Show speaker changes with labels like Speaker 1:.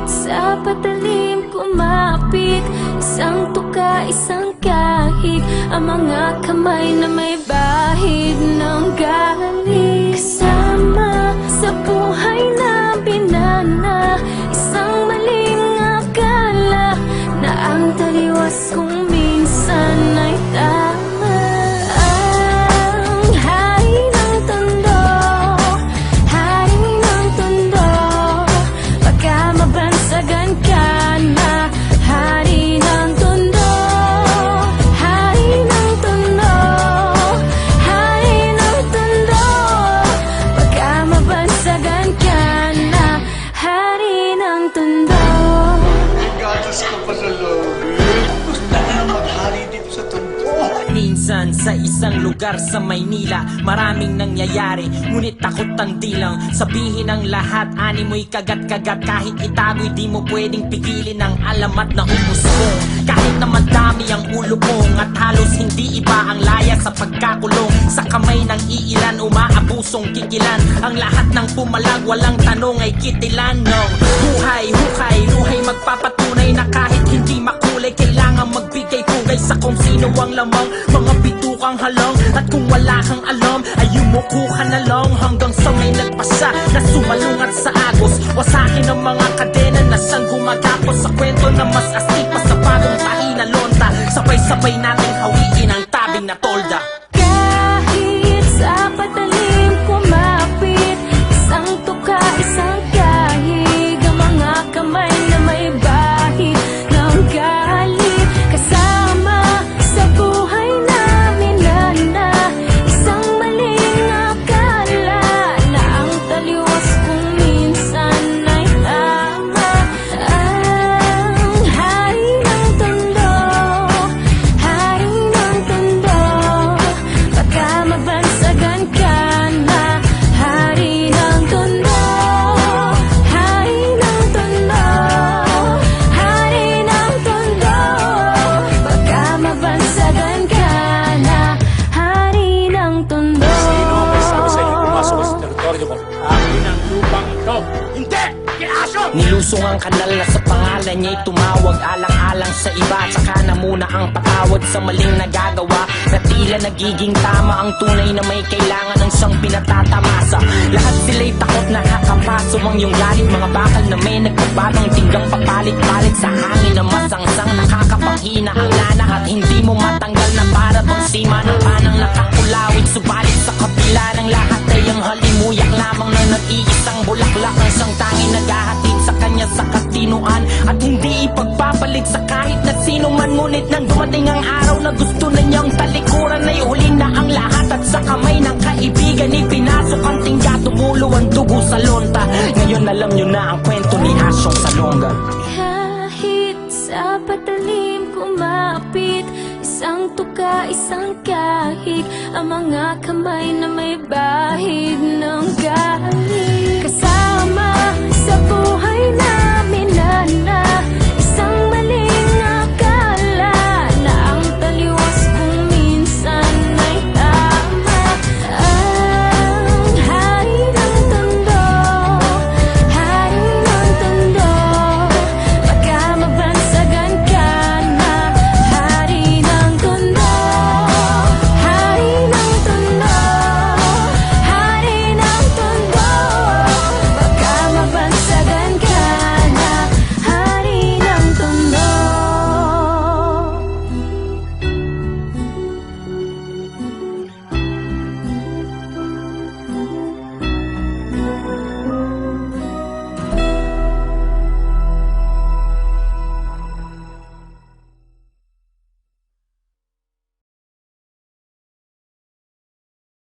Speaker 1: sa patalim kumapit, isang tuka, isang kahig, ang mga kamay na may bahid ng galing. Kasama sa buhay na binana, isang maling akala na ang taliwas kung minsan ay tama. Ang hari ng tondo, hari ng tondo, baka mabansagan ka na. Hari ng tondo, hari ng tondo, hari ng tondo, baka mabansagan ka na. Hari ng tondo.
Speaker 2: Gatas ka pa sa loob. Gusto na maghari dito sa tondo.
Speaker 3: Minsan sa isang lugar sa Maynila, maraming nangyayari, ngunit takot ang dilang sabihin ang lahat. Ani mo'y kagat-kagat, kahit itago'y di mo pwedeng pigilin ang alamat na umusbong. Kahit na madami ang ulo mong at halos hindi iba ang laya sa pagkakulong, sa kamay ng iilan umaabusong kikilan. Ang lahat ng pumalag walang tanong ay kitilan ng buhay, hukay, luhay magpapatunay na kahit hindi makulay, kailangan magbigay pugay sa kung sino ang lamang. Mga bitukang halang at kung wala kang alam ay yumuko ka na lang hanggang sa may nagpasa na sumalungat sa agos. Wasakin ang mga kadena na siyang gumagapos sa kwento na mas astig pa sa bagong tahi na lonta. Sabay-sabay nating hawiin ang tabing na tolda.
Speaker 1: Kahit sa patalim kumapit, isang tuka, isang kahig, ang mga kamay na may bahid ng galit. Kasama sa buhay na minana, isang maling akala na ang taliwas kung minsan ay tama. Ang hari ng tondo, hari ng tondo, baka mabansagan ka na. Hari ng tondo, hari ng tondo, hari ng tondo, baka mabansagan ka na. Hari ng tondo.
Speaker 4: Sino ang may sabi sa inyo pumasok sa teritoryo ko? Akin ang lupang ito. Hindi! Kinaso!
Speaker 3: Nilusong ang kanal na sa pangalan niya'y tumawag, alang-alang sa iba, tsaka na muna ang patawad sa maling nagagawa, na tila nagiging tama ang tunay na may kailangan ng siyang pinatatamasa. Lahat sila'y takot na kakapaso ang iyong galit, mga bakal na may nagbabatang tinggang papalit-palit sa hangin na masangsang, nakakapanghina ang lana at hindi mo matanggal na para bang sima ng panang nakakulawit. Subalit sa kabila ng lahat ay ang halimuyak lamang na nag-iisang bulaklak ng siyang tanging naghahatid sa kanya sa katinuan, at hindi ipagpapalit sa kahit na sino man. Ngunit nang dumating ang araw na gusto na niyang talikuran, ay huli na ang lahat at sa kamay ng kaibigan ipinasok ang tingga, tumulo ang dugo sa lonta. Ngayon alam niyo na ang kwento ni Asyong Salonga.
Speaker 1: Kahit sa patalim kumapit, isang tuka, isang kahig, ang mga kamay na may bahid